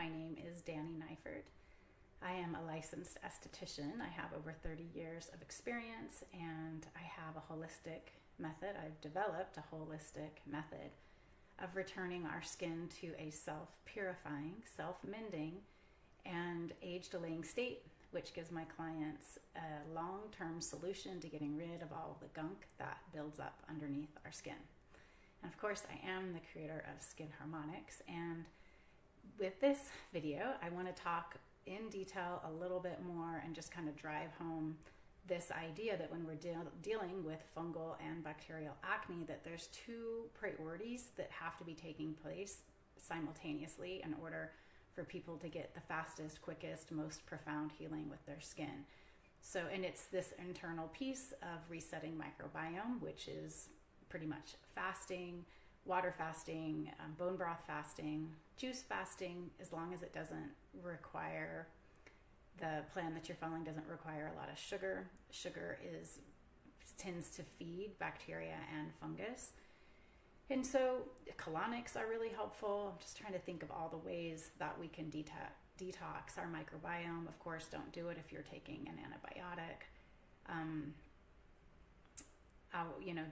My name is Danny Neifert. I am a licensed esthetician. I have over 30 years of experience, and I have a holistic method. I've developed a holistic method of returning our skin to a self-purifying, self-mending, and age-delaying state, which gives my clients a long-term solution to getting rid of all the gunk that builds up underneath our skin. And of course, I am the creator of Skin Harmonics, and with this video, I want to talk in detail a little bit more and just kind of drive home this idea that when we're dealing with fungal and bacterial acne, that there's two priorities that have to be taking place simultaneously in order for people to get the fastest, quickest, most profound healing with their skin. So, and it's this internal piece of resetting microbiome, which is pretty much fasting, water fasting, bone broth fasting, juice fasting, as long as it doesn't require, the plan that you're following doesn't require a lot of sugar. Sugar tends to feed bacteria and fungus. And so colonics are really helpful. I'm just trying to think of all the ways that we can detox our microbiome. Of course, don't do it if you're taking an antibiotic.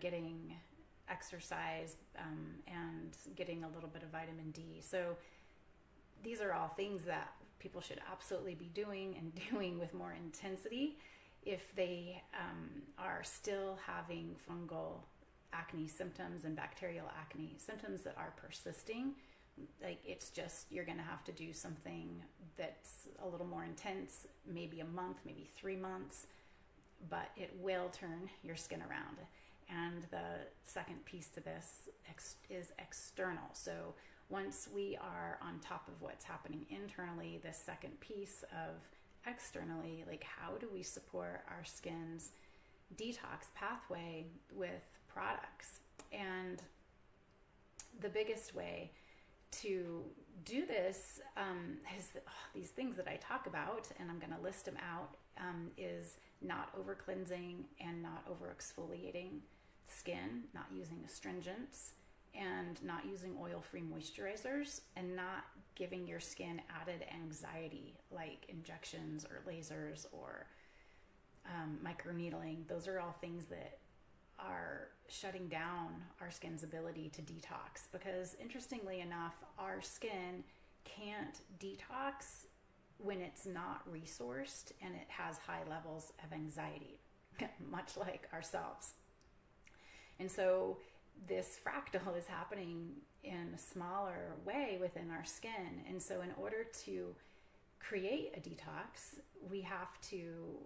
Getting exercise and getting a little bit of vitamin D. So these are all things that people should absolutely be doing and doing with more intensity if they are still having fungal acne symptoms and bacterial acne symptoms that are persisting. Like, it's just, you're going to have to do something that's a little more intense, maybe a month, maybe 3 months, but it will turn your skin around. And the second piece to this is external. So once we are on top of what's happening internally, the second piece of externally, like, how do we support our skin's detox pathway with products? And the biggest way to do this is these things that I talk about, and I'm going to list them out, is not over cleansing and not over exfoliating skin, not using astringents, and not using oil-free moisturizers, and not giving your skin added anxiety like injections or lasers or microneedling. Those are all things that are shutting down our skin's ability to detox, because interestingly enough, our skin can't detox when it's not resourced and it has high levels of anxiety, much like ourselves. And so this fractal is happening in a smaller way within our skin. And so in order to create a detox, we have to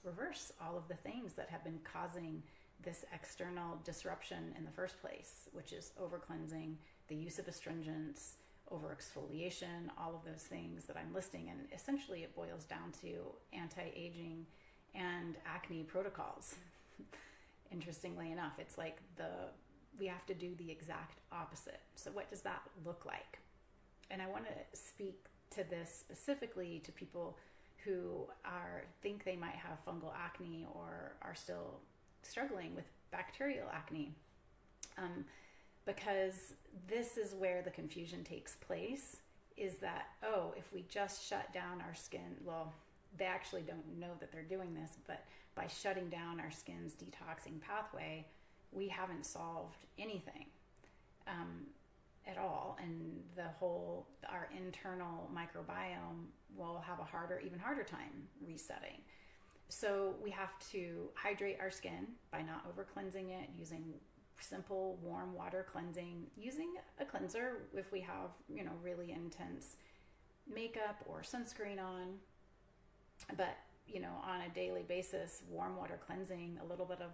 reverse all of the things that have been causing this external disruption in the first place, which is over cleansing, the use of astringents, over exfoliation, all of those things that I'm listing. And essentially it boils down to anti-aging and acne protocols. Interestingly enough, it's like we have to do the exact opposite. So what does that look like? And I want to speak to this specifically to people who think they might have fungal acne or are still struggling with bacterial acne, because this is where the confusion takes place, is that, if we just shut down our skin, well, they actually don't know that they're doing this, but by shutting down our skin's detoxing pathway, we haven't solved anything at all. And our internal microbiome will have even harder time resetting. So we have to hydrate our skin by not over cleansing it, using simple warm water cleansing, using a cleanser if we have, really intense makeup or sunscreen on. But, on a daily basis, warm water cleansing, a little bit of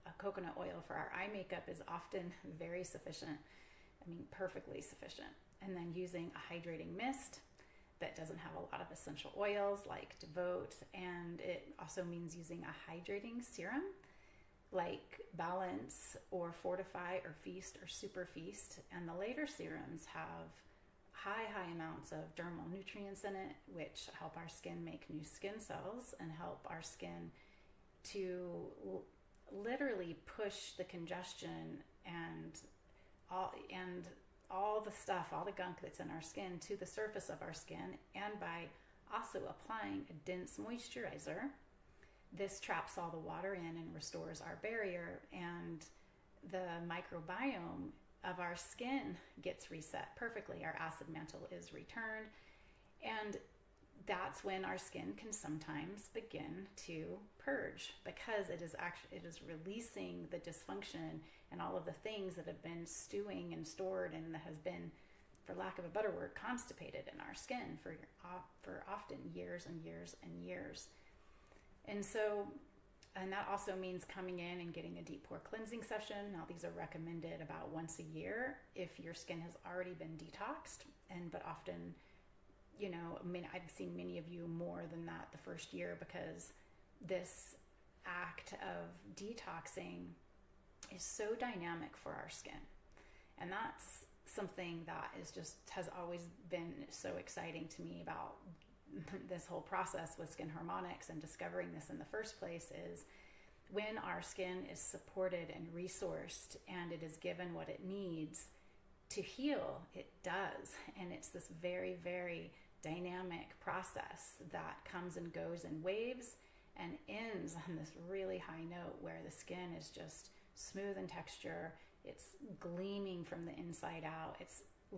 a coconut oil for our eye makeup is often very sufficient. Perfectly sufficient. And then using a hydrating mist that doesn't have a lot of essential oils like Devote. And it also means using a hydrating serum like Balance or Fortify or Feast or Super Feast. And the later serums have high amounts of dermal nutrients in it, which help our skin make new skin cells and help our skin to literally push the congestion and all the stuff, all the gunk that's in our skin to the surface of our skin, and by also applying a dense moisturizer, this traps all the water in and restores our barrier, and the microbiome of our skin gets reset perfectly. Our acid mantle is returned, and that's when our skin can sometimes begin to purge, because it is releasing the dysfunction and all of the things that have been stewing and stored and that has been, for lack of a better word, constipated in our skin for often years and years and years. And that also means coming in and getting a deep pore cleansing session. Now, these are recommended about once a year if your skin has already been detoxed, but often, I've seen many of you more than that the first year, because this act of detoxing is so dynamic for our skin. And that's something that has always been so exciting to me about this whole process with skin harmonics and discovering this in the first place, is when our skin is supported and resourced and it is given what it needs to heal, it does. And it's this very, very dynamic process that comes and goes in waves and ends on this really high note where the skin is just smooth in texture. It's gleaming from the inside out. It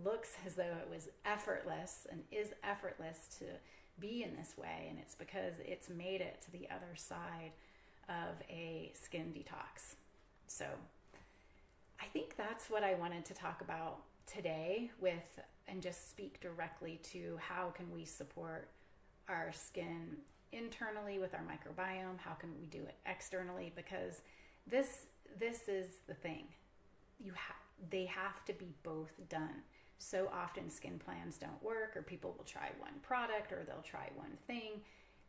looks as though it was effortless and is effortless to be in this way, and it's because it's made it to the other side of a skin detox. So I think that's what I wanted to talk about today and just speak directly to how can we support our skin internally with our microbiome, how can we do it externally, because this is the thing. They have to be both done. So often skin plans don't work, or people will try one product or they'll try one thing.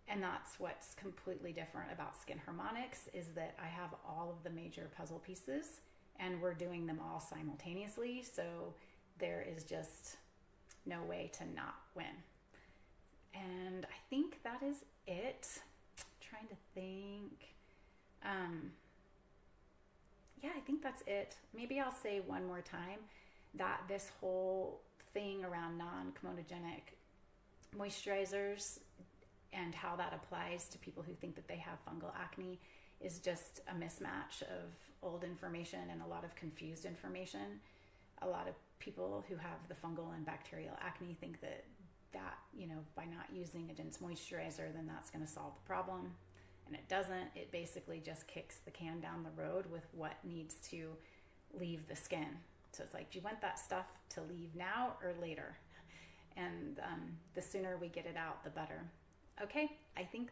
And that's what's completely different about skin harmonics, is that I have all of the major puzzle pieces and we're doing them all simultaneously. So there is just no way to not win. And I think that is it. I'm trying to think. I think that's it. Maybe I'll say one more time that this whole thing around non-comedogenic moisturizers and how that applies to people who think that they have fungal acne is just a mismatch of old information and a lot of confused information. A lot of people who have the fungal and bacterial acne think that by not using a dense moisturizer, then that's going to solve the problem. And it doesn't. It basically just kicks the can down the road with what needs to leave the skin. So it's like, do you want that stuff to leave now or later? And the sooner we get it out, the better. Okay, I think